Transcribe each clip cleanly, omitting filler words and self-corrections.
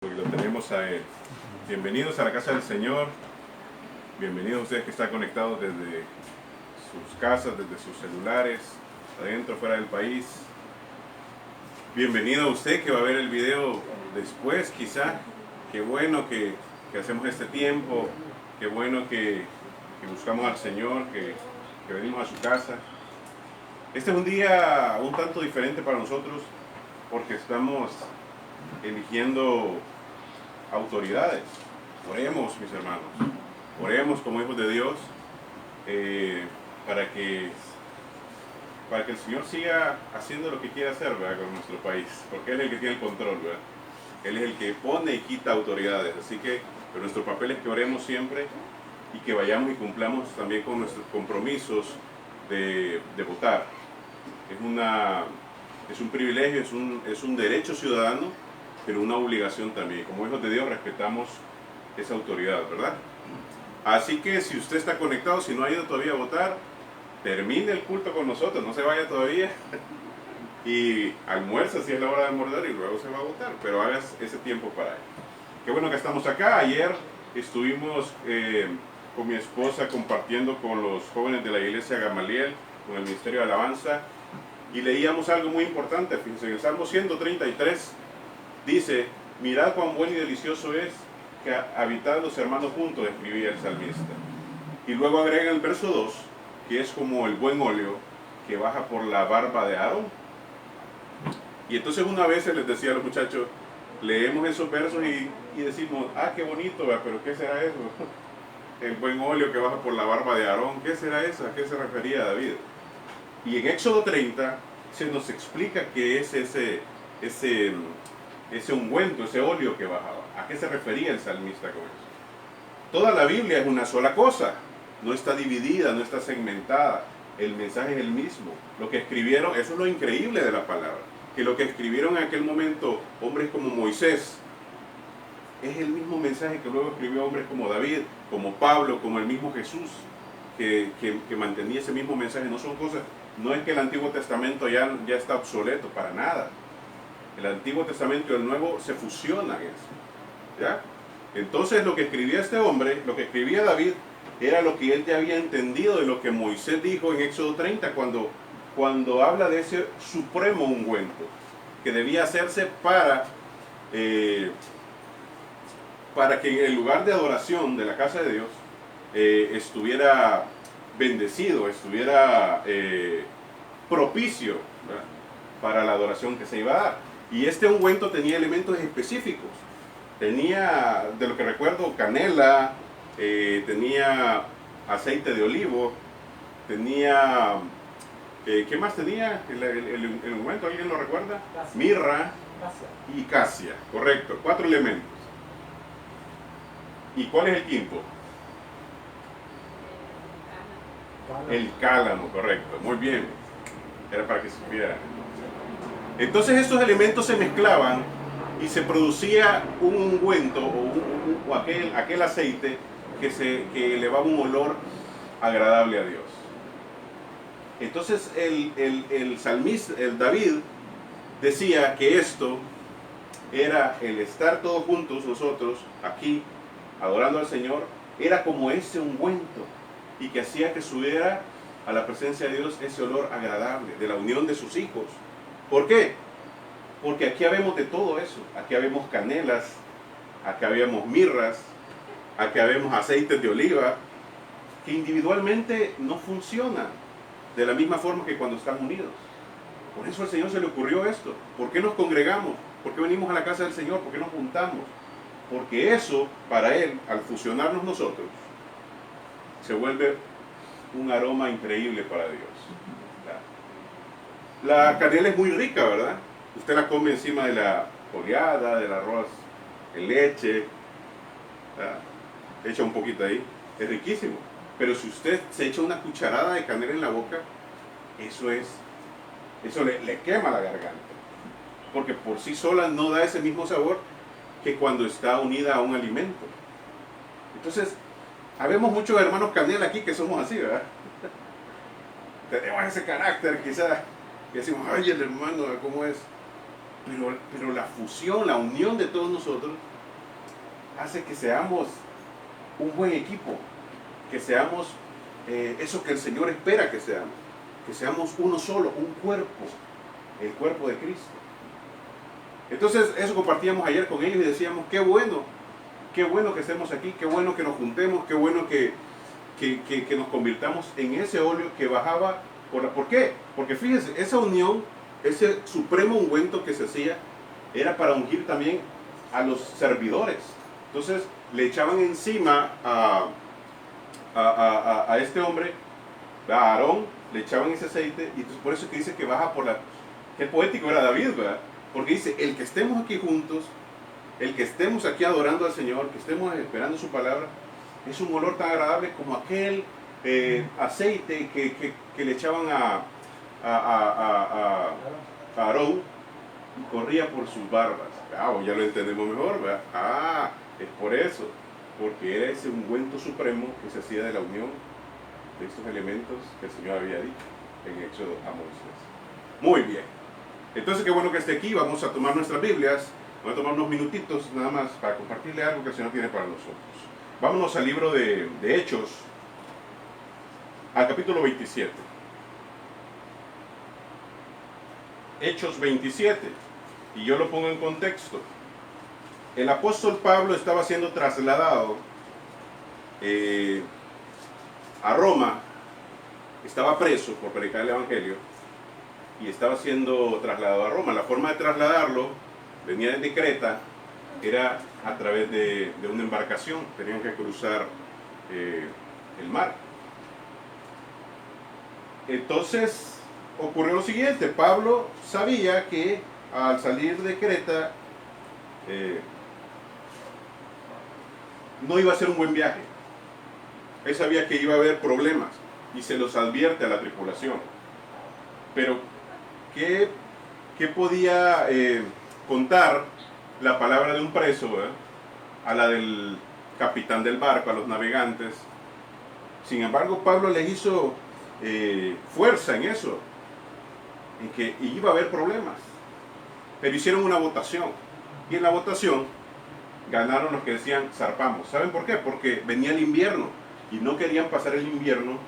Porque lo tenemos a Él. Bienvenidos a la casa del Señor. Bienvenidos a ustedes que están conectados desde sus casas, desde sus celulares, adentro, fuera del país. Bienvenido a usted que va a ver el video después, quizá. Qué bueno que hacemos este tiempo. Qué bueno que buscamos al Señor, que venimos a su casa. Este es un día un tanto diferente para nosotros porque estamos eligiendo autoridades. Oremos, mis hermanos, oremos como hijos de Dios para que el Señor siga haciendo lo que quiere hacer, ¿verdad?, con nuestro país, porque Él es el que tiene el control, ¿verdad? Él es el que pone y quita autoridades, así que nuestro papel es que oremos siempre y que vayamos y cumplamos también con nuestros compromisos de votar. Es un privilegio, es un derecho ciudadano, pero una obligación también. Como hijos de Dios respetamos esa autoridad, ¿verdad? Así que si usted está conectado, si no ha ido todavía a votar, termine el culto con nosotros, no se vaya todavía y almuerza si es la hora de almorzar y luego se va a votar, pero hagas ese tiempo para él. Qué bueno que estamos acá. Ayer estuvimos con mi esposa compartiendo con los jóvenes de la iglesia Gamaliel, con el Ministerio de Alabanza, y leíamos algo muy importante. Fíjense, en el Salmo 133 dice: mirad cuán bueno y delicioso es que habitan los hermanos juntos, escribía el salmista. Y luego agrega en el verso 2, que es como el buen óleo que baja por la barba de Aarón. Y entonces una vez les decía a los muchachos, leemos esos versos y decimos, ah, qué bonito, pero ¿qué será eso? El buen óleo que baja por la barba de Aarón, ¿qué será eso? ¿A qué se refería David? Y en Éxodo 30 se nos explica qué es ese ungüento, ese óleo que bajaba. ¿A qué se refería el salmista con eso? Toda la Biblia es una sola cosa, no está dividida, no está segmentada, el mensaje es el mismo. Lo que escribieron, eso es lo increíble de la palabra, que lo que escribieron en aquel momento hombres como Moisés, es el mismo mensaje que luego escribió hombres como David, como Pablo, como el mismo Jesús, que mantenía ese mismo mensaje. No son cosas, no es que el Antiguo Testamento ya está obsoleto, para nada. El Antiguo Testamento y el Nuevo se fusionan, ¿ya? Entonces lo que escribía este hombre, lo que escribía David, era lo que él ya había entendido de lo que Moisés dijo en Éxodo 30, cuando habla de ese supremo ungüento, que debía hacerse para que en el lugar de adoración de la casa de Dios estuviera bendecido, estuviera propicio, ¿verdad?, para la adoración que se iba a dar. Y este ungüento tenía elementos específicos. Tenía, de lo que recuerdo, canela, tenía aceite de olivo, tenía, ¿qué más tenía el ungüento? ¿Alguien lo recuerda? Casia. Mirra Casia. y casia, correcto, 4 elementos. ¿Y cuál es el quinto? El cálamo, correcto, muy bien, era para que supieran. Entonces estos elementos se mezclaban y se producía un ungüento o aquel aceite que elevaba un olor agradable a Dios. Entonces el salmista, el David, decía que esto era el estar todos juntos nosotros aquí adorando al Señor, era como ese ungüento, y que hacía que subiera a la presencia de Dios ese olor agradable de la unión de sus hijos. ¿Por qué? Porque aquí habemos de todo eso. Aquí habemos canelas, aquí habemos mirras, aquí habemos aceites de oliva, que individualmente no funcionan de la misma forma que cuando están unidos. Por eso al Señor se le ocurrió esto. ¿Por qué nos congregamos? ¿Por qué venimos a la casa del Señor? ¿Por qué nos juntamos? Porque eso, para Él, al fusionarnos nosotros, se vuelve un aroma increíble para Dios. La canela es muy rica, ¿verdad? Usted la come encima de la oleada, del arroz en leche, echa un poquito ahí, es riquísimo. Pero si usted se echa una cucharada de canela en la boca, eso le quema la garganta, porque por sí sola no da ese mismo sabor que cuando está unida a un alimento. Entonces, habemos muchos hermanos canela aquí que somos así, ¿verdad? Tenemos ese carácter quizás, y decimos, ay, el hermano, ¿cómo es? Pero la fusión, la unión de todos nosotros hace que seamos un buen equipo, que seamos eso que el Señor espera que seamos uno solo, un cuerpo, el cuerpo de Cristo. Entonces eso compartíamos ayer con ellos y decíamos, qué bueno que estemos aquí, qué bueno que nos juntemos, qué bueno que nos convirtamos en ese óleo que bajaba. ¿Por qué? Porque fíjense, esa unión, ese supremo ungüento que se hacía, era para ungir también a los servidores. Entonces le echaban encima a este hombre, a Aarón, le echaban ese aceite, y entonces por eso es que dice que baja por la... Qué poético era David, ¿verdad? Porque dice, el que estemos aquí juntos, el que estemos aquí adorando al Señor, que estemos esperando su palabra, es un olor tan agradable como aquel aceite que le echaban a Aarón y corría por sus barbas. Ya lo entendemos mejor, ¿verdad? Es por eso, porque era ese ungüento supremo que se hacía de la unión de estos elementos que el Señor había dicho en Éxodo a Moisés. Muy bien. Entonces, qué bueno que esté aquí. Vamos a tomar nuestras Biblias. Vamos a tomar unos minutitos nada más para compartirle algo que el Señor tiene para nosotros. Vámonos al libro de Hechos, al capítulo 27. Hechos 27. Y yo lo pongo en contexto. El apóstol Pablo estaba siendo trasladado a Roma. Estaba preso por predicar el Evangelio y estaba siendo trasladado a Roma. La forma de trasladarlo venía desde Creta, era a través de una embarcación. Tenían que cruzar el mar. Entonces ocurrió lo siguiente: Pablo sabía que al salir de Creta no iba a ser un buen viaje. Él sabía que iba a haber problemas y se los advierte a la tripulación. Pero ¿qué podía contar la palabra de un preso, ¿verdad?, a la del capitán del barco, a los navegantes? Sin embargo, Pablo les hizo fuerza en eso, en que iba a haber problemas. Pero hicieron una votación, y en la votación ganaron los que decían zarpamos. ¿Saben por qué? Porque venía el invierno y no querían pasar el invierno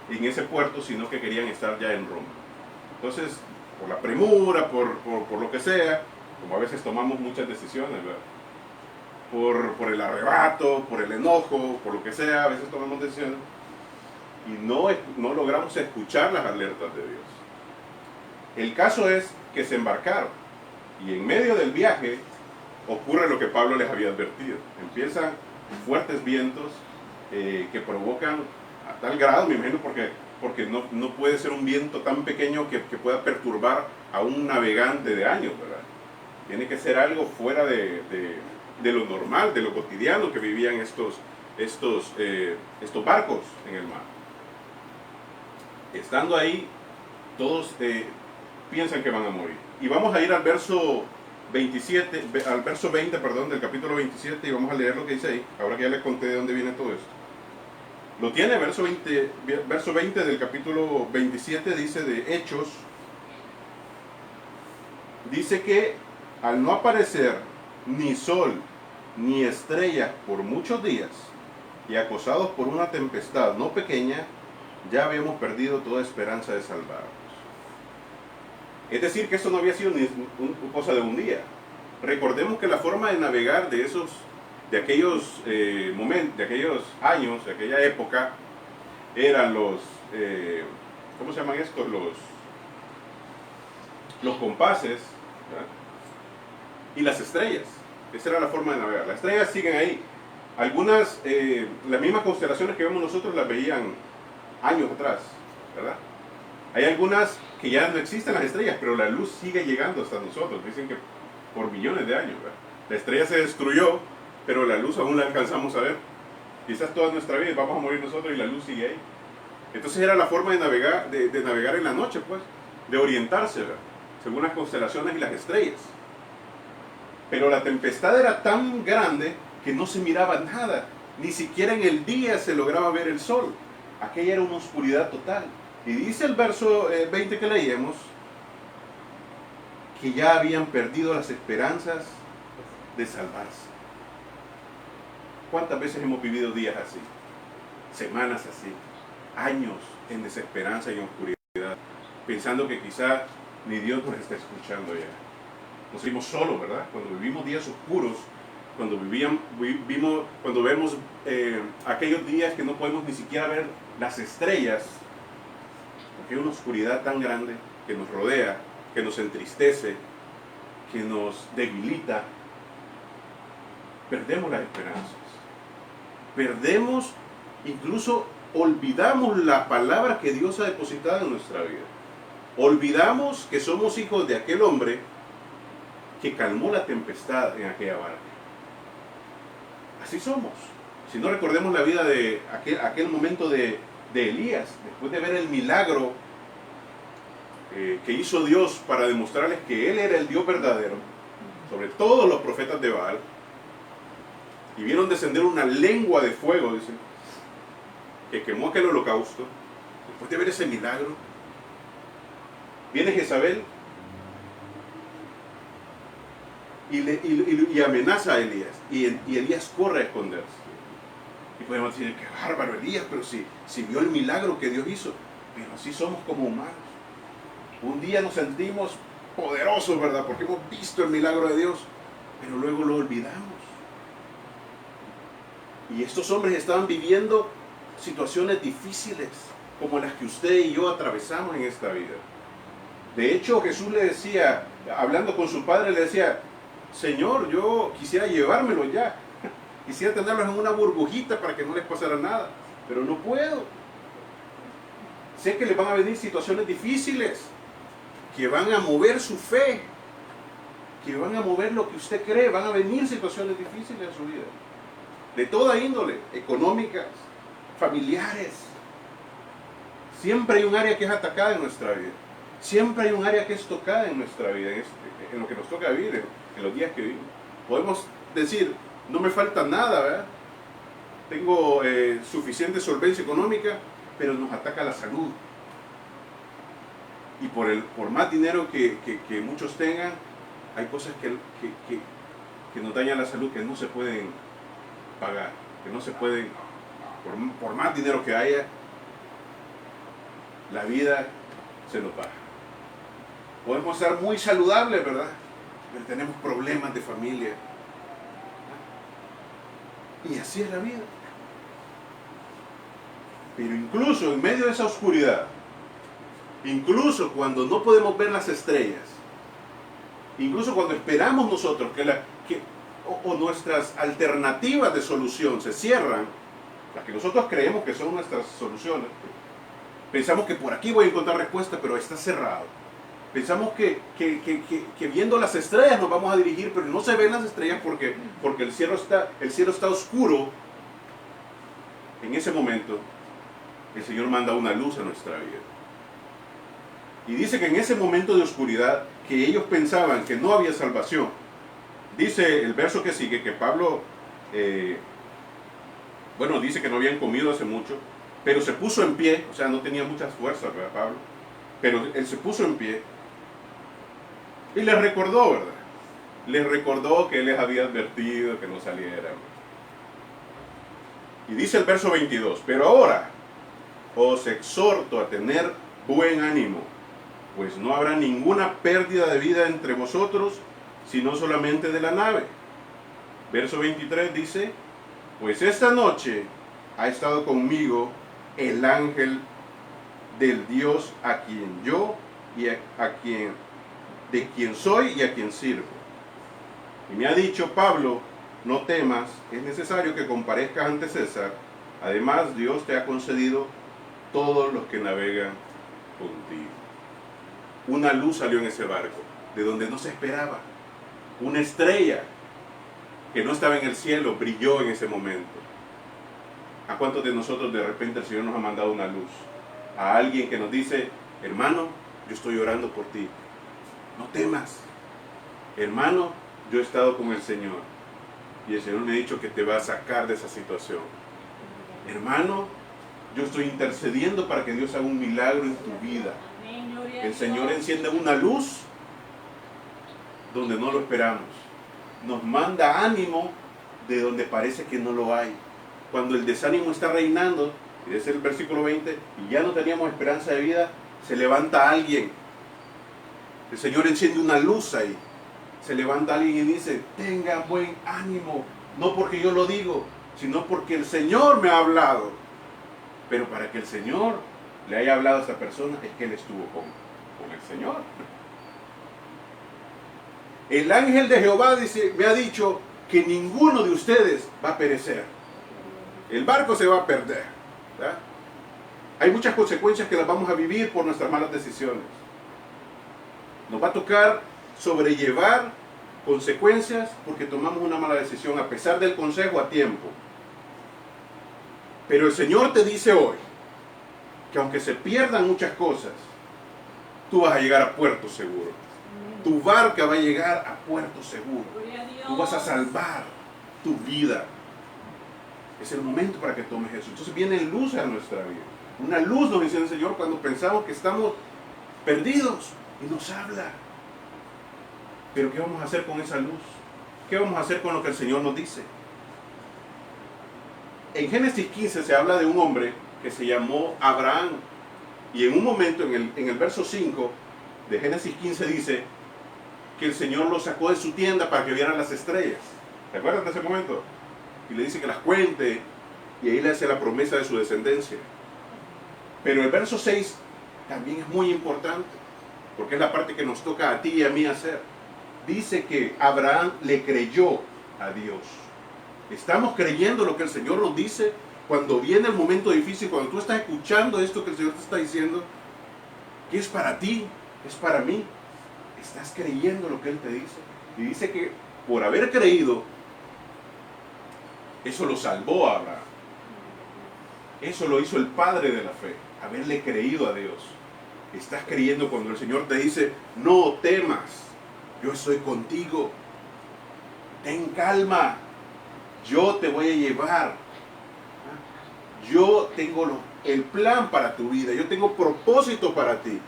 en ese puerto, sino que querían estar ya en Roma. Entonces, por la premura, por lo que sea, como a veces tomamos muchas decisiones, ¿verdad?, por el arrebato, por el enojo, por lo que sea, a veces tomamos decisiones y no logramos escuchar las alertas de Dios. El caso es que se embarcaron y en medio del viaje ocurre lo que Pablo les había advertido. Empiezan fuertes vientos que provocan a tal grado, me imagino, porque no puede ser un viento tan pequeño que pueda perturbar a un navegante de años, ¿verdad? Tiene que ser algo fuera de lo normal, de lo cotidiano que vivían estos barcos en el mar. Estando ahí, todos piensan que van a morir. Y vamos a ir al verso 27, al verso 20, del capítulo 27, y vamos a leer lo que dice ahí. Ahora que ya les conté de dónde viene todo esto. Lo tiene, verso 20 del capítulo 27, dice de Hechos. Dice que al no aparecer ni sol ni estrella por muchos días, y acosados por una tempestad no pequeña, ya habíamos perdido toda esperanza de salvarnos. Es decir, que eso no había sido ni cosa de un día. Recordemos que la forma de navegar de aquellos momentos, de aquellos años, de aquella época, eran los, ¿cómo se llaman estos? Los compases, ¿verdad?, y las estrellas. Esa era la forma de navegar. Las estrellas siguen ahí. Algunas, las mismas constelaciones que vemos nosotros las veían años atrás, ¿verdad? Hay algunas que ya no existen las estrellas, pero la luz sigue llegando hasta nosotros. Dicen que por millones de años, ¿verdad? La estrella se destruyó, pero la luz aún la alcanzamos a ver. Quizás toda nuestra vida vamos a morir nosotros y la luz sigue ahí. Entonces era la forma de navegar en la noche, pues, de orientarse, ¿verdad?, según las constelaciones y las estrellas. Pero la tempestad era tan grande que no se miraba nada. Ni siquiera en el día se lograba ver el sol. Aquella era una oscuridad total. Y dice el verso 20 que leíamos, que ya habían perdido las esperanzas de salvarse. ¿Cuántas veces hemos vivido días así? Semanas así, años en desesperanza y en oscuridad, pensando que quizá ni Dios nos está escuchando ya. Nos sentimos solos, ¿verdad? Cuando vivimos días oscuros, cuando cuando vemos aquellos días que no podemos ni siquiera ver las estrellas, porque hay una oscuridad tan grande que nos rodea, que nos entristece, que nos debilita, perdemos las esperanzas. Perdemos, incluso olvidamos la palabra que Dios ha depositado en nuestra vida. Olvidamos que somos hijos de aquel hombre que calmó la tempestad en aquella barca. Así somos. Si no, recordemos la vida de aquel momento de Elías, después de ver el milagro que hizo Dios para demostrarles que Él era el Dios verdadero, sobre todos los profetas de Baal, y vieron descender una lengua de fuego, dicen, que quemó aquel holocausto. Después de ver ese milagro, viene Jezabel y amenaza a Elías, y Elías corre a esconderse. Y podemos decir, qué bárbaro Elías, pero si vio el milagro que Dios hizo. Pero así somos como humanos. Un día nos sentimos poderosos, ¿verdad? Porque hemos visto el milagro de Dios, pero luego lo olvidamos. Y estos hombres estaban viviendo situaciones difíciles, como las que usted y yo atravesamos en esta vida. De hecho, Jesús le decía, hablando con su padre, le decía, Señor, yo quisiera llevármelo ya. Quisiera tenerlos en una burbujita para que no les pasara nada, pero no puedo. Sé que les van a venir situaciones difíciles, que van a mover su fe, que van a mover lo que usted cree, van a venir situaciones difíciles en su vida. De toda índole, económicas, familiares. Siempre hay un área que es atacada en nuestra vida. Siempre hay un área que es tocada en nuestra vida, en lo que nos toca vivir, en los días que vivimos. Podemos decir, no me falta nada, ¿verdad? Tengo suficiente solvencia económica, pero nos ataca la salud. Y por más dinero que muchos tengan, hay cosas que nos dañan la salud, que no se pueden pagar, que no se pueden, por más dinero que haya, la vida se nos va. Podemos estar muy saludables, ¿verdad? Pero tenemos problemas de familia. Y así es la vida. Pero incluso en medio de esa oscuridad, incluso cuando no podemos ver las estrellas, incluso cuando esperamos nosotros o nuestras alternativas de solución se cierran, las que nosotros creemos que son nuestras soluciones, pensamos que por aquí voy a encontrar respuesta, pero está cerrado. Pensamos que viendo las estrellas nos vamos a dirigir, pero no se ven las estrellas porque el cielo está oscuro. En ese momento, el Señor manda una luz a nuestra vida. Y dice que en ese momento de oscuridad, que ellos pensaban que no había salvación, dice el verso que sigue, que Pablo, dice que no habían comido hace mucho, pero se puso en pie, o sea, no tenía muchas fuerzas, ¿verdad, Pablo? Pero él se puso en pie y les recordó, ¿verdad? Les recordó que él les había advertido que no salieran. Y dice el verso 22, pero ahora os exhorto a tener buen ánimo, pues no habrá ninguna pérdida de vida entre vosotros, sino solamente de la nave. Verso 23 dice, pues esta noche ha estado conmigo el ángel del Dios a quien yo y de quien soy y a quien sirvo. Y me ha dicho, Pablo, no temas, es necesario que comparezcas ante César. Además, Dios te ha concedido todos los que navegan contigo. Una luz salió en ese barco, de donde no se esperaba. Una estrella que no estaba en el cielo brilló en ese momento. ¿A cuántos de nosotros de repente el Señor nos ha mandado una luz? A alguien que nos dice, hermano, yo estoy orando por ti. No temas. Hermano, yo he estado con el Señor. Y el Señor me ha dicho que te va a sacar de esa situación. Hermano, yo estoy intercediendo para que Dios haga un milagro en tu vida. El Señor enciende una luz donde no lo esperamos. Nos manda ánimo de donde parece que no lo hay. Cuando el desánimo está reinando, y ese es el versículo 20, y ya no teníamos esperanza de vida, se levanta alguien. El Señor enciende una luz ahí. Se levanta alguien y dice, tenga buen ánimo, no porque yo lo digo, sino porque el Señor me ha hablado. Pero para que el Señor le haya hablado a esta persona, es que él estuvo con el Señor. El ángel de Jehová dice, me ha dicho que ninguno de ustedes va a perecer. El barco se va a perder, ¿verdad? Hay muchas consecuencias que las vamos a vivir por nuestras malas decisiones. Nos va a tocar sobrellevar consecuencias porque tomamos una mala decisión a pesar del consejo a tiempo. Pero el Señor te dice hoy que aunque se pierdan muchas cosas, tú vas a llegar a puerto seguro. Tu barca va a llegar a puerto seguro. Tú vas a salvar tu vida. Es el momento para que tomes eso. Entonces viene luz a nuestra vida. Una luz nos dice el Señor cuando pensamos que estamos perdidos y nos habla. Pero ¿qué vamos a hacer con esa luz? ¿Qué vamos a hacer con lo que el Señor nos dice? En Génesis 15 se habla de un hombre que se llamó Abraham. Y en un momento, en el verso 5 de Génesis 15 dice que el Señor lo sacó de su tienda para que vieran las estrellas. ¿Te acuerdas de ese momento? Y le dice que las cuente y ahí le hace la promesa de su descendencia. Pero el verso 6 también es muy importante porque es la parte que nos toca a ti y a mí hacer. Dice que Abraham le creyó a Dios. Estamos creyendo lo que el Señor nos dice cuando viene el momento difícil, cuando tú estás escuchando esto que el Señor te está diciendo, que es para ti, es para mí. Estás creyendo lo que Él te dice. Y dice que por haber creído, eso lo salvó a Abraham. Eso lo hizo el padre de la fe, haberle creído a Dios. Estás creyendo cuando el Señor te dice, no temas, yo estoy contigo. Ten calma, yo te voy a llevar. Yo tengo el plan para tu vida, yo tengo propósito para ti.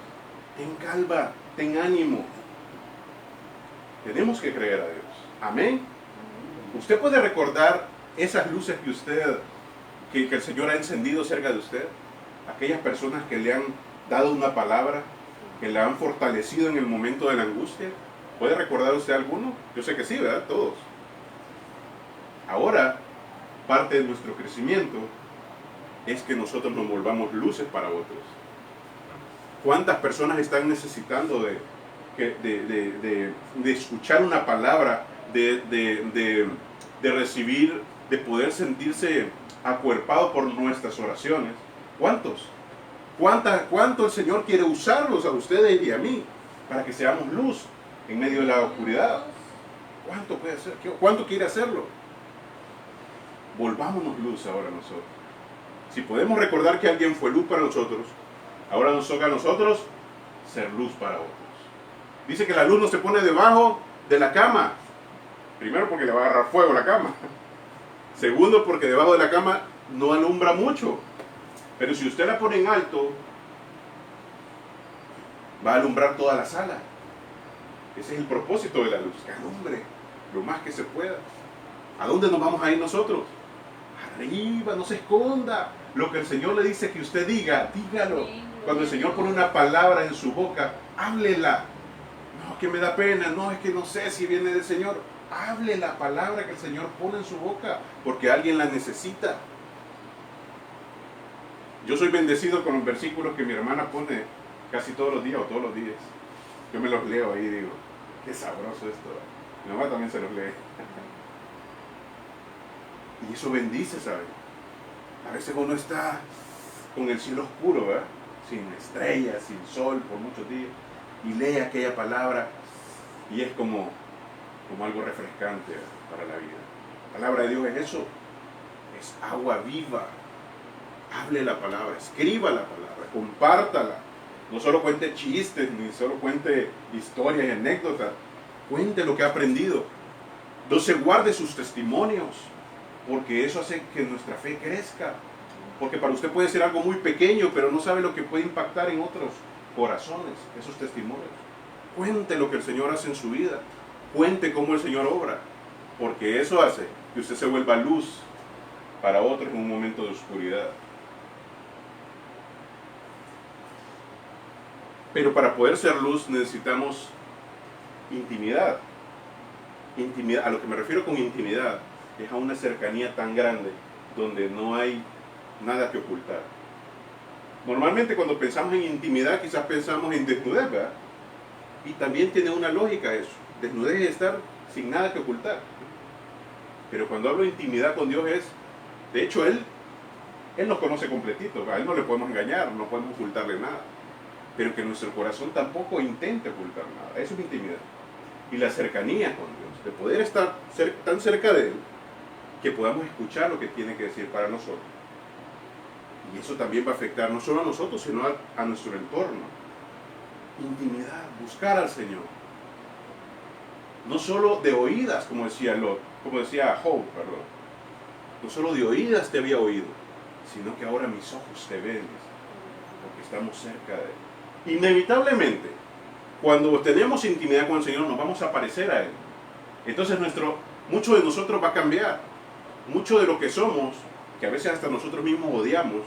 Ten calma, ten ánimo. Tenemos que creer a Dios. Amén. Usted puede recordar esas luces que el Señor ha encendido cerca de usted. Aquellas personas que le han dado una palabra, que le han fortalecido en el momento de la angustia. ¿Puede recordar usted alguno? Yo sé que sí, ¿verdad? Todos. Ahora, parte de nuestro crecimiento es que nosotros nos volvamos luces para otros. ¿Cuántas personas están necesitando de escuchar una palabra, de recibir, de poder sentirse acuerpado por nuestras oraciones? ¿Cuántos? ¿Cuánto el Señor quiere usarlos a ustedes y a mí para que seamos luz en medio de la oscuridad? ¿Cuánto puede hacer? ¿Cuánto quiere hacerlo? Volvámonos luz ahora nosotros. Si podemos recordar que alguien fue luz para nosotros, ahora nos toca a nosotros ser luz para otros. Dice que la luz no se pone debajo de la cama. Primero porque le va a agarrar fuego la cama. Segundo porque debajo de la cama no alumbra mucho. Pero si usted la pone en alto, va a alumbrar toda la sala. Ese es el propósito de la luz, que alumbre lo más que se pueda. ¿A dónde nos vamos a ir nosotros? Arriba, no se esconda. Lo que el Señor le dice que usted diga, dígalo. Cuando el Señor pone una palabra en su boca, háblela. No, que me da pena, no, es que no sé si viene del Señor. Hable la palabra que el Señor pone en su boca, porque alguien la necesita. Yo soy bendecido con los versículos que mi hermana pone casi todos los días o todos los días. Yo me los leo ahí y digo, qué sabroso esto. Mi mamá también se los lee. Y eso bendice, ¿sabes? A veces uno está con el cielo oscuro, ¿verdad? Sin estrellas, sin sol por muchos días. Y lee aquella palabra y es como algo refrescante para la vida. La palabra de Dios es eso. Es agua viva. Hable la palabra, escriba la palabra, compártala. No solo cuente chistes, ni solo cuente historias y anécdotas. Cuente lo que ha aprendido. No se guarde sus testimonios, porque eso hace que nuestra fe crezca. Porque para usted puede ser algo muy pequeño, pero no sabe lo que puede impactar en otros corazones, esos testimonios. Cuente lo que el Señor hace en su vida. Cuente cómo el Señor obra, porque eso hace que usted se vuelva luz para otros en un momento de oscuridad. Pero para poder ser luz necesitamos intimidad. Intimidad, a lo que me refiero con intimidad, es a una cercanía tan grande donde no hay nada que ocultar. Normalmente cuando pensamos en intimidad quizás pensamos en desnudez, ¿verdad? Y también tiene una lógica eso. Desnudez es estar sin nada que ocultar. Pero cuando hablo de intimidad con Dios es, de hecho Él nos conoce completito, a Él no le podemos engañar, no podemos ocultarle nada. Pero que nuestro corazón tampoco intente ocultar nada. Eso es intimidad. Y la cercanía con Dios, de poder estar tan cerca de Él, que podamos escuchar lo que tiene que decir para nosotros. Y eso también va a afectar no solo a nosotros, sino a nuestro entorno. Intimidad, buscar al Señor. No solo de oídas, como decía Job, perdón. No solo de oídas te había oído, sino que ahora mis ojos te ven, porque estamos cerca de Él. Inevitablemente, cuando tenemos intimidad con el Señor, nos vamos a parecer a Él. Entonces mucho de nosotros va a cambiar. Mucho de lo que somos, que a veces hasta nosotros mismos odiamos,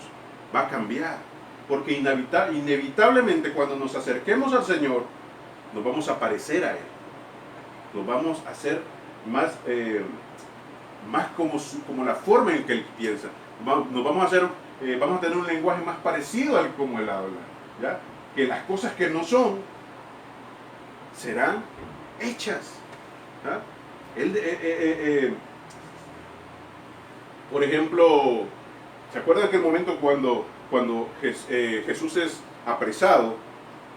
va a cambiar. Porque inevitablemente cuando nos acerquemos al Señor, nos vamos a parecer a Él. Nos vamos a hacer más como la forma en que Él piensa. Vamos a tener un lenguaje más parecido al como Él habla. ¿Ya? Que las cosas que no son serán hechas. ¿Ya? Por ejemplo, ¿se acuerdan aquel momento cuando Jesús es apresado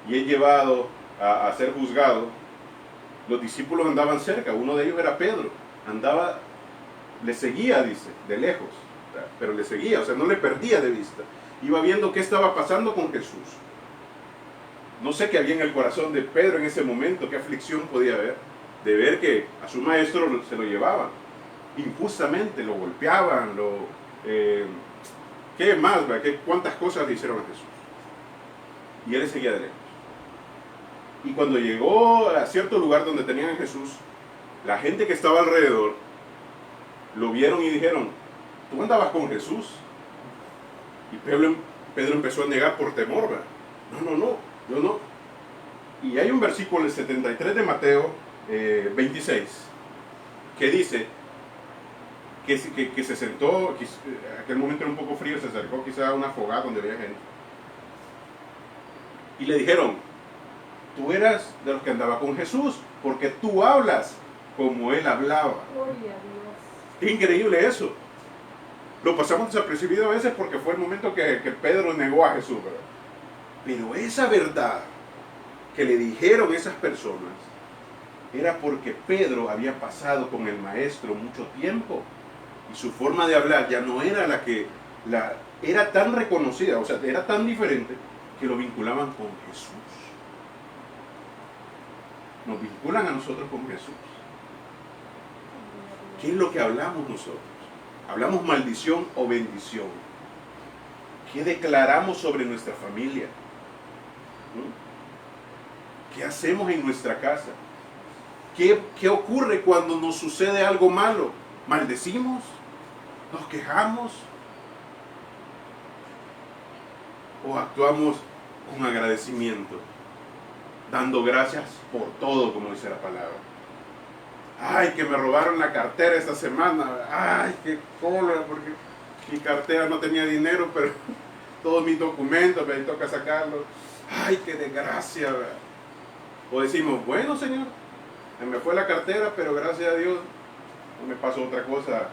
y es llevado a ser juzgado? Los discípulos andaban cerca, uno de ellos era Pedro, le seguía, dice, de lejos, pero le seguía, o sea, no le perdía de vista. Iba viendo qué estaba pasando con Jesús. No sé qué había en el corazón de Pedro en ese momento, qué aflicción podía haber, de ver que a su maestro se lo llevaban injustamente, lo golpeaban, ¿qué más? ¿Cuántas cosas le hicieron a Jesús? Y él seguía de lejos. Y cuando llegó a cierto lugar donde tenían a Jesús, la gente que estaba alrededor lo vieron y dijeron, ¿tú andabas con Jesús? Y Pedro empezó a negar por temor, ¿verdad? No, yo no. Y hay un versículo, el 73 de Mateo 26, que dice que se sentó, en aquel momento era un poco frío, se acercó quizá a una fogata donde había gente. Y le dijeron, tú eras de los que andaba con Jesús, porque tú hablas como Él hablaba. Gloria a Dios. Qué increíble eso. Lo pasamos desapercibido a veces porque fue el momento que Pedro negó a Jesús, ¿verdad? Pero esa verdad que le dijeron esas personas era porque Pedro había pasado con el maestro mucho tiempo y su forma de hablar ya no era era tan reconocida, o sea, era tan diferente que lo vinculaban con Jesús. Nos vinculan a nosotros con Jesús. ¿Qué es lo que hablamos nosotros? ¿Hablamos maldición o bendición? ¿Qué declaramos sobre nuestra familia? ¿Qué hacemos en nuestra casa? ¿Qué ocurre cuando nos sucede algo malo? ¿Maldecimos? ¿Nos quejamos? ¿O actuamos con agradecimiento? Dando gracias por todo, como dice la palabra. Ay, que me robaron la cartera esta semana. Ay, qué cólera, porque mi cartera no tenía dinero, pero todos mis documentos me toca sacarlos. Ay, qué desgracia. O decimos, bueno, Señor, me fue la cartera, pero gracias a Dios no me pasó otra cosa.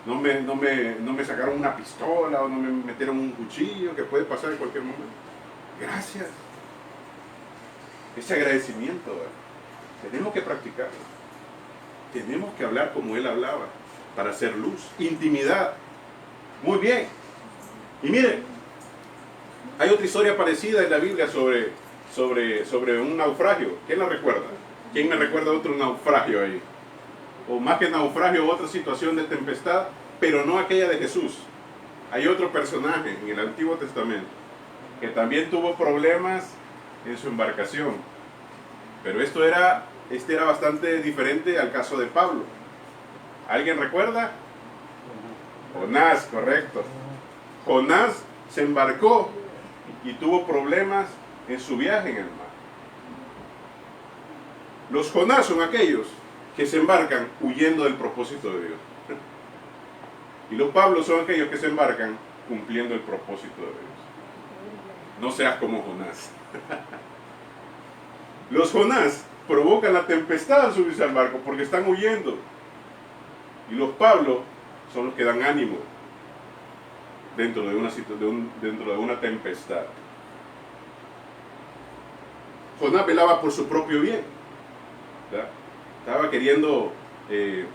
No me sacaron una pistola o no me metieron un cuchillo, que puede pasar en cualquier momento. Gracias. Ese agradecimiento, ¿verdad? Tenemos que practicarlo. Tenemos que hablar como Él hablaba para hacer luz. Intimidad. Muy bien. Y miren, hay otra historia parecida en la Biblia sobre un naufragio. ¿Quién la recuerda? ¿Quién me recuerda otro naufragio ahí? O más que naufragio, otra situación de tempestad, pero no aquella de Jesús. Hay otro personaje en el Antiguo Testamento que también tuvo problemas en su embarcación. Pero esto era este era bastante diferente al caso de Pablo. ¿Alguien recuerda? Jonás, correcto. Jonás se embarcó y tuvo problemas en su viaje en el mar. Los Jonás son aquellos que se embarcan huyendo del propósito de Dios. Y los Pablos son aquellos que se embarcan cumpliendo el propósito de Dios. No seas como Jonás. Los Jonás provocan la tempestad al subirse al barco porque están huyendo. Y los Pablos son los que dan ánimo dentro de una tempestad. Jonás velaba por su propio bien, ¿verdad? Estaba queriendo,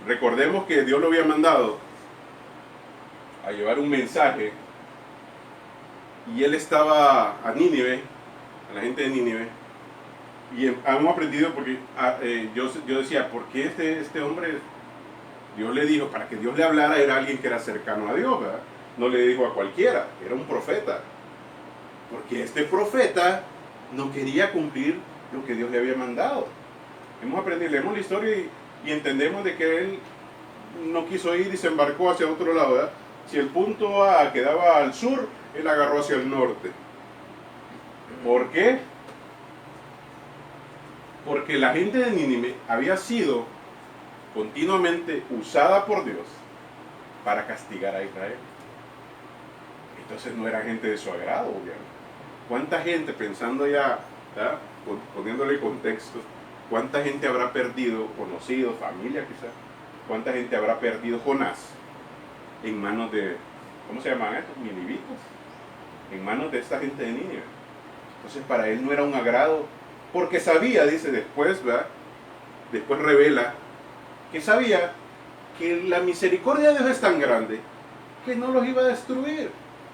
recordemos que Dios lo había mandado a llevar un mensaje y él estaba a Nínive, a la gente de Nínive, y hemos aprendido porque yo decía, ¿por qué este hombre, Dios le dijo, para que Dios le hablara era alguien que era cercano a Dios, ¿verdad? No le dijo a cualquiera, era un profeta, porque este profeta no quería cumplir lo que Dios le había mandado. Hemos aprendido, leemos la historia y entendemos de que él no quiso ir y se embarcó hacia otro lado, ¿verdad? Si el punto A quedaba al sur, él agarró hacia el norte. ¿Por qué? Porque la gente de Nínive había sido continuamente usada por Dios para castigar a Israel. Entonces no era gente de su agrado, obviamente. ¿Cuánta gente, pensando ya, ¿verdad? Poniéndole contexto, cuánta gente habrá perdido, conocidos, familia quizás, cuánta gente habrá perdido Jonás en manos de, ¿cómo se llaman estos? Ninivitas, en manos de esta gente de Nínive? Entonces para él no era un agrado, porque sabía, dice después, ¿verdad? Después revela que sabía que la misericordia de Dios es tan grande que no los iba a destruir.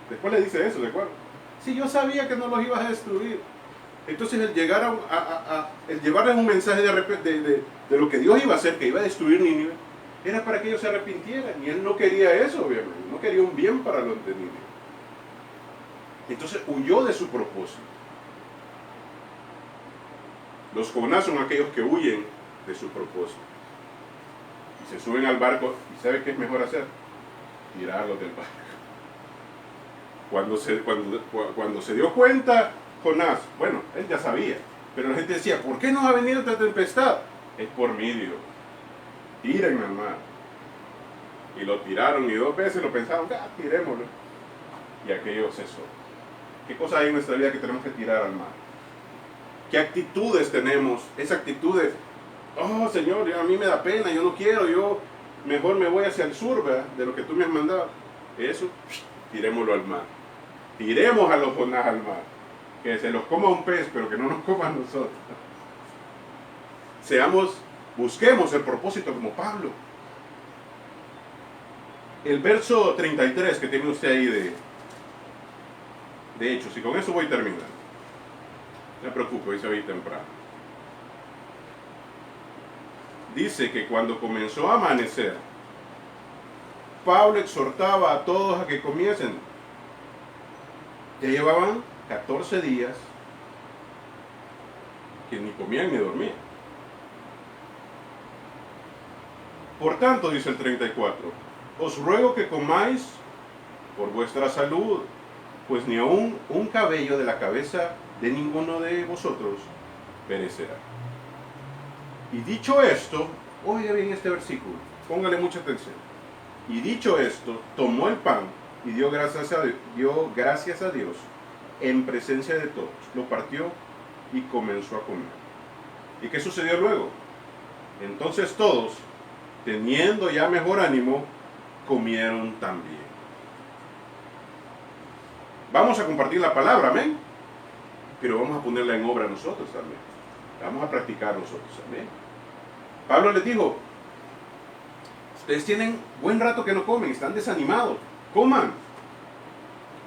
Después le dice eso, ¿de acuerdo? Si yo sabía que no los ibas a destruir. Entonces el llegar el llevarles un mensaje de lo que Dios iba a hacer, que iba a destruir Nínive, era para que ellos se arrepintieran. Y él no quería eso, obviamente. No quería un bien para los de Nínive. Entonces huyó de su propósito. Los Jonás son aquellos que huyen de su propósito. Y se suben al barco. ¿Y sabe qué es mejor hacer? Tirarlos del barco. Cuando se dio cuenta Jonás, bueno, él ya sabía, pero la gente decía, ¿por qué nos ha venido esta tempestad? Es por mí, Dios. Tírenme al mar. Y lo tiraron y 2 veces lo pensaron, tirémoslo. Y aquello cesó. ¿Qué cosas hay en nuestra vida que tenemos que tirar al mar? ¿Qué actitudes tenemos? Esa actitud de, oh Señor, a mí me da pena, yo no quiero, yo mejor me voy hacia el sur, ¿verdad? De lo que tú me has mandado. Eso, tirémoslo al mar. Tiremos a los Jonás al mar. Que se los coma un pez, pero que no nos coma a nosotros. Busquemos el propósito como Pablo. El verso 33 que tiene usted ahí de Hechos, y con eso voy terminando. No se preocupe, hoy se va a ir temprano. Dice que cuando comenzó a amanecer, Pablo exhortaba a todos a que comiesen. Ya llevaban 14 días que ni comían ni dormían. Por tanto, dice el 34, os ruego que comáis por vuestra salud, pues ni aun un cabello de la cabeza de ninguno de vosotros perecerá. Y dicho esto, oiga bien este versículo, póngale mucha atención. Y dicho esto, tomó el pan y dio gracias a Dios en presencia de todos. Lo partió y comenzó a comer. ¿Y qué sucedió luego? Entonces todos, teniendo ya mejor ánimo, comieron también. Vamos a compartir la palabra, amén. Pero vamos a ponerla en obra nosotros también. Vamos a practicar nosotros también. Pablo les dijo, ustedes tienen buen rato que no comen, están desanimados, coman.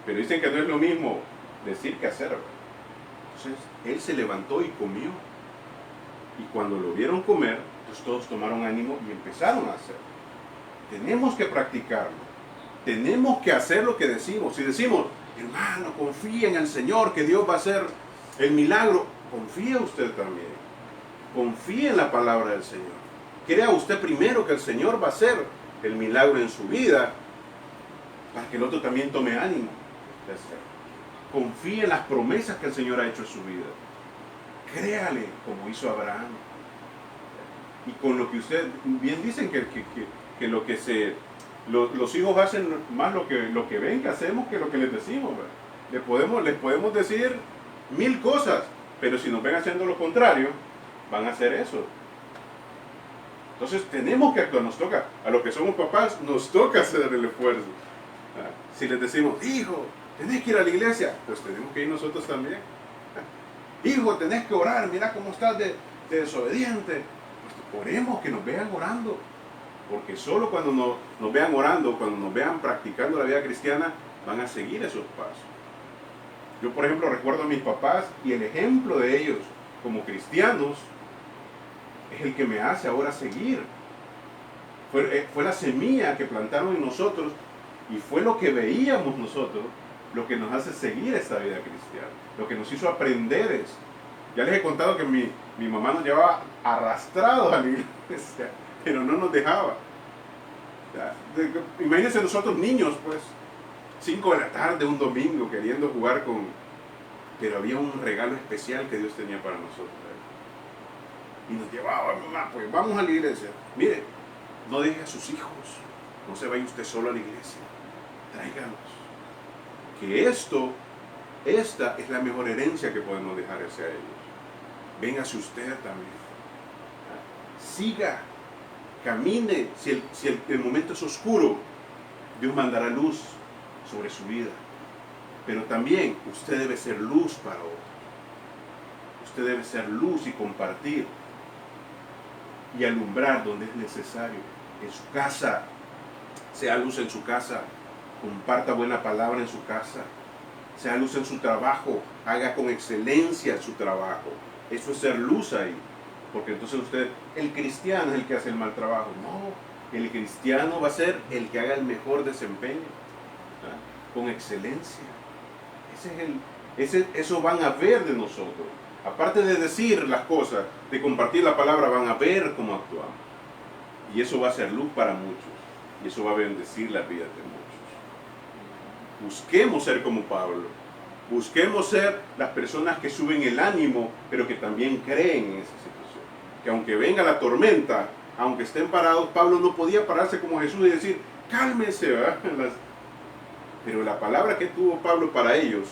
Pero dicen que no es lo mismo decir que hacer. Entonces, él se levantó y comió. Y cuando lo vieron comer, pues todos tomaron ánimo y empezaron a hacer. Tenemos que practicarlo. Tenemos que hacer lo que decimos. Si decimos, hermano, confía en el Señor, que Dios va a hacer el milagro, confía usted también. Confíe en la palabra del Señor. Crea usted primero que el Señor va a hacer el milagro en su vida para que el otro también tome ánimo de hacerlo. Confíe en las promesas que el Señor ha hecho en su vida. Créale como hizo Abraham. Y con lo que usted, bien dicen que lo que los hijos hacen más lo que ven que hacemos que lo que les decimos. Les podemos decir 1000 cosas, pero si nos ven haciendo lo contrario, van a hacer eso. Entonces tenemos que actuar, nos toca, a los que somos papás, nos toca hacer el esfuerzo. Si les decimos, hijo, tenés que ir a la iglesia, pues tenemos que ir nosotros también. Hijo, tenés que orar, mira cómo estás de desobediente. Pues oremos, que nos vean orando. Porque solo cuando nos vean orando, cuando nos vean practicando la vida cristiana, van a seguir esos pasos. Yo, por ejemplo, recuerdo a mis papás y el ejemplo de ellos como cristianos es el que me hace ahora seguir. Fue la semilla que plantaron en nosotros y fue lo que veíamos nosotros lo que nos hace seguir esta vida cristiana, lo que nos hizo aprender eso. Ya les he contado que mi mamá nos llevaba arrastrados a la iglesia, pero no nos dejaba. Imagínense nosotros niños, pues, 5 de la tarde, un domingo, queriendo jugar con... Pero había un regalo especial que Dios tenía para nosotros. Y nos llevaba, mamá, pues vamos a la iglesia. Mire, no deje a sus hijos, no se vaya usted solo a la iglesia, tráiganos. Que esta es la mejor herencia que podemos dejar hacia ellos. Véngase usted también. Siga, camine. Si el momento es oscuro, Dios mandará luz sobre su vida. Pero también usted debe ser luz para otros. Usted debe ser luz y compartir y alumbrar donde es necesario. En su casa, sea luz en su casa, comparta buena palabra en su casa, sea luz en su trabajo, haga con excelencia su trabajo. Eso es ser luz ahí. Porque entonces el cristiano es el que hace el mal trabajo. No, el cristiano va a ser el que haga el mejor desempeño, ¿verdad? Con excelencia. Eso van a ver de nosotros. Aparte de decir las cosas, de compartir la palabra, van a ver cómo actuamos. Y eso va a ser luz para muchos. Y eso va a bendecir las vidas de muchos. Busquemos ser como Pablo. Busquemos ser las personas que suben el ánimo, pero que también creen en esa situación. Que aunque venga la tormenta, aunque estén parados, Pablo no podía pararse como Jesús y decir, cálmense, ¿verdad? Pero la palabra que tuvo Pablo para ellos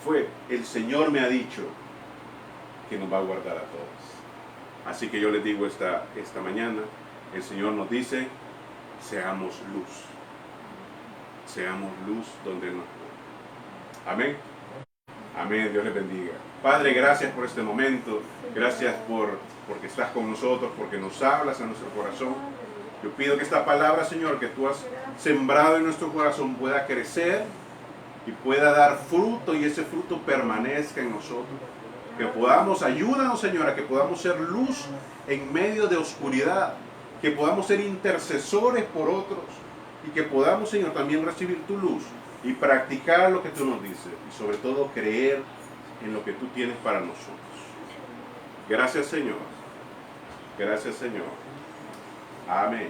fue, el Señor me ha dicho que nos va a guardar a todos. Así que yo les digo esta mañana, el Señor nos dice, seamos luz. Seamos luz donde nos pone. Amén. Amén, Dios les bendiga. Padre, gracias por este momento. Gracias porque estás con nosotros, porque nos hablas a nuestro corazón. Yo pido que esta palabra, Señor, que tú has sembrado en nuestro corazón pueda crecer y pueda dar fruto y ese fruto permanezca en nosotros. Que podamos, ayúdanos, Señor, a que podamos ser luz en medio de oscuridad. Que podamos ser intercesores por otros y que podamos, Señor, también recibir tu luz y practicar lo que tú nos dices y sobre todo creer en lo que tú tienes para nosotros. Gracias, Señor. Gracias, Señor. Amén.